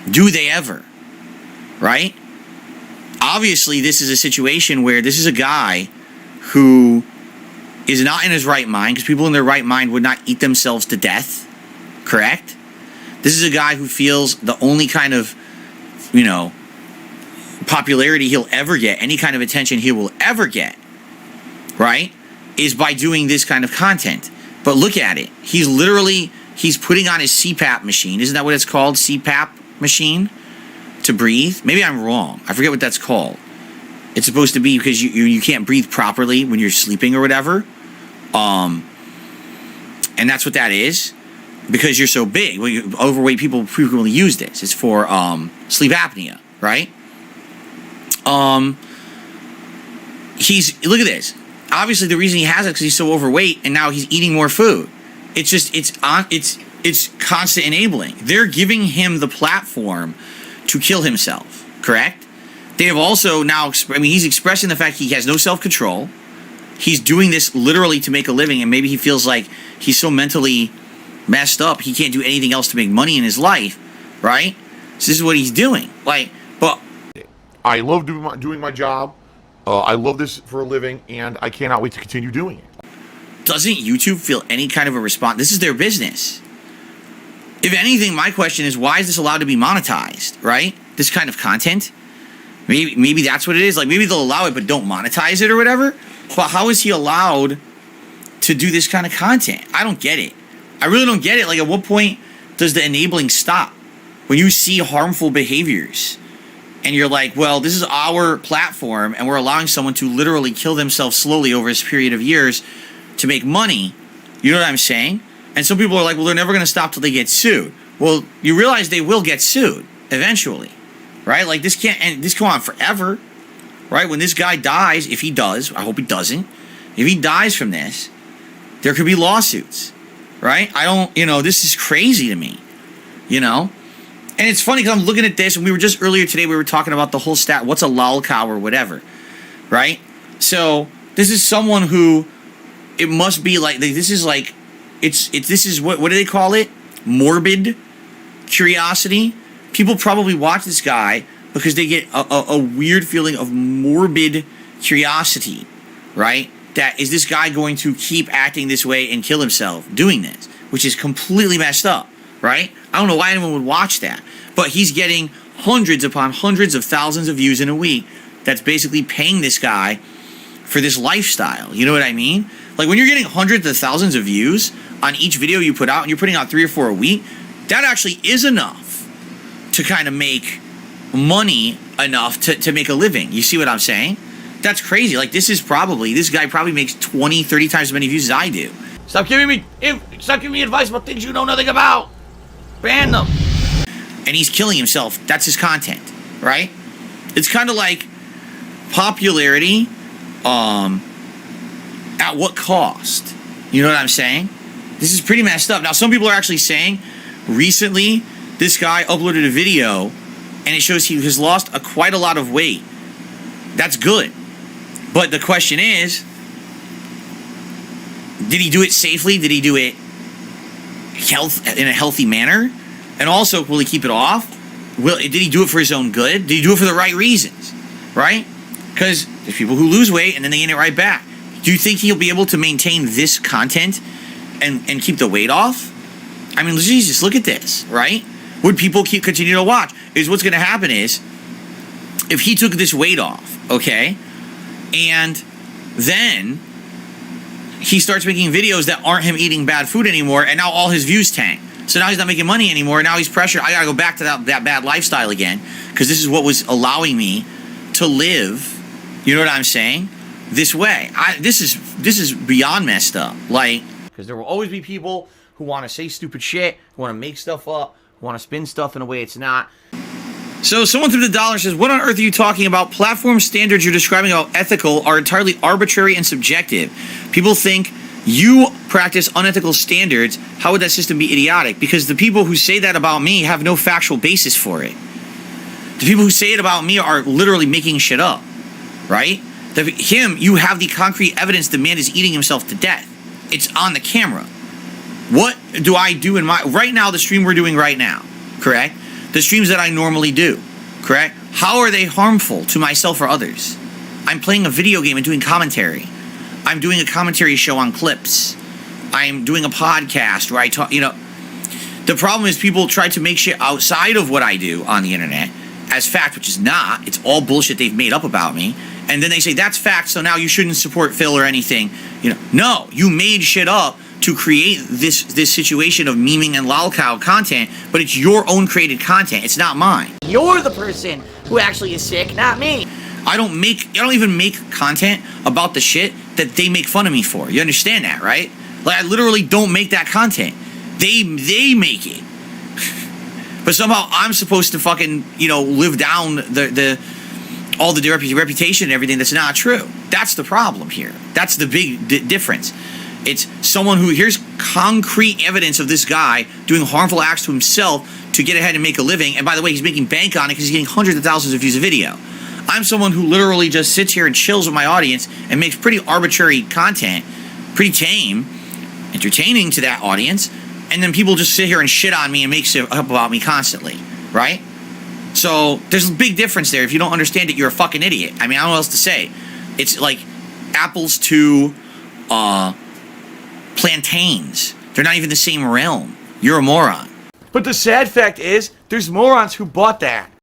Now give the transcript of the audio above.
Do they ever? Right? Obviously, this is a situation where this is a guy who is not in his right mind, because people in their right mind would not eat themselves to death. Correct? This is a guy who feels the only kind of, popularity he'll ever get, any kind of attention he will ever get, right, is by doing this kind of content. But look at it. He's putting on his CPAP machine. Isn't that what it's called? CPAP machine? To breathe? Maybe I'm wrong. I forget what that's called. It's supposed to be because you can't breathe properly when you're sleeping or whatever. And that's what that is. Because you're so big. Overweight people frequently use this. It's for sleep apnea, right? Look at this. Obviously, the reason he has it is because he's so overweight, and now he's eating more food. It's constant enabling. They're giving him the platform to kill himself. Correct? They have also now. He's expressing the fact he has no self-control. He's doing this literally to make a living, and maybe he feels like he's so mentally messed up he can't do anything else to make money in his life, right? So this is what he's doing. But I love doing my job. I love this for a living, and I cannot wait to continue doing it. Doesn't YouTube feel any kind of a response? This is their business. If anything, my question is, why is this allowed to be monetized, right? This kind of content? Maybe that's what it is. Like, maybe they'll allow it, but don't monetize it or whatever. But how is he allowed to do this kind of content? I don't get it. I really don't get it. Like, at what point does the enabling stop? When you see harmful behaviors and you're like, well, this is our platform and we're allowing someone to literally kill themselves slowly over a period of years to make money. You know what I'm saying? And some people are like, well, they're never going to stop till they get sued. Well, you realize they will get sued eventually, right? Like, this can't go on forever, right? When this guy dies, if he does, I hope he doesn't. If he dies from this, there could be lawsuits, right? This is crazy to me, And it's funny because I'm looking at this, and we were just earlier today, we were talking about the whole stat, what's a Lolcow or whatever, right? So this is someone who, it must be like, this is like, this is what do they call it? Morbid curiosity. People probably watch this guy because they get a weird feeling of morbid curiosity, right? That is this guy going to keep acting this way and kill himself doing this, which is completely messed up, right? I don't know why anyone would watch that, but he's getting hundreds upon hundreds of thousands of views in a week. That's basically paying this guy for this lifestyle. You know what I mean? Like, when you're getting hundreds of thousands of views on each video you put out, and you're putting out 3 or 4 a week, that actually is enough to kind of make money enough to make a living. You see what I'm saying? That's crazy. Like, this guy probably makes 20, 30 times as many views as I do. Stop giving me advice about things you know nothing about. Ban them. And he's killing himself. That's his content, right? It's kind of like popularity, at what cost? You know what I'm saying? This is pretty messed up. Now, some people are actually saying recently this guy uploaded a video and it shows he has lost quite a lot of weight. That's good. But the question is, did he do it safely? Did he do it in a healthy manner? And also, will he keep it off? Did he do it for his own good? Did he do it for the right reasons? Right? Because there's people who lose weight and then they gain it right back. Do you think he'll be able to maintain this content and keep the weight off? I mean, Jesus, look at this, right? Would people continue to watch? What's going to happen is, if he took this weight off, okay, and then he starts making videos that aren't him eating bad food anymore, and now all his views tank. So now he's not making money anymore. Now he's pressured. I got to go back to that bad lifestyle again, because this is what was allowing me to live, you know what I'm saying, this way. This is beyond messed up. Like, because there will always be people who want to say stupid shit, who want to make stuff up, who want to spin stuff in a way it's not. So someone threw the dollar says, what on earth are you talking about? Platform standards you're describing about ethical are entirely arbitrary and subjective. People think you practice unethical standards. How would that system be idiotic? Because the people who say that about me have no factual basis for it. The people who say it about me are literally making shit up, right? You have the concrete evidence the man is eating himself to death. It's on the camera. What do I do right now, the stream we're doing right now, correct? The streams that I normally do, correct? How are they harmful to myself or others? I'm playing a video game and doing commentary. I'm doing a commentary show on clips. I'm doing a podcast where I talk, The problem is people try to make shit outside of what I do on the internet as fact, which is not. It's all bullshit they've made up about me. And then they say, that's fact, so now you shouldn't support Phil or anything. No, you made shit up to create this situation of memeing and Lolcow content, but it's your own created content. It's not mine. You're the person who actually is sick, not me. I don't even make content about the shit that they make fun of me for. You understand that, right? Like, I literally don't make that content. They make it. But somehow I'm supposed to fucking, live down all the reputation and everything. That's not true. That's the problem here. That's the big difference. It's someone who, here's concrete evidence of this guy doing harmful acts to himself to get ahead and make a living. And by the way, he's making bank on it because he's getting hundreds of thousands of views a video. I'm someone who literally just sits here and chills with my audience and makes pretty arbitrary content, pretty tame, entertaining to that audience. And then people just sit here and shit on me and make shit up about me constantly, right? So there's a big difference there. If you don't understand it, you're a fucking idiot. I mean, I don't know what else to say. It's like apples to plantains. They're not even the same realm. You're a moron. But the sad fact is, there's morons who bought that.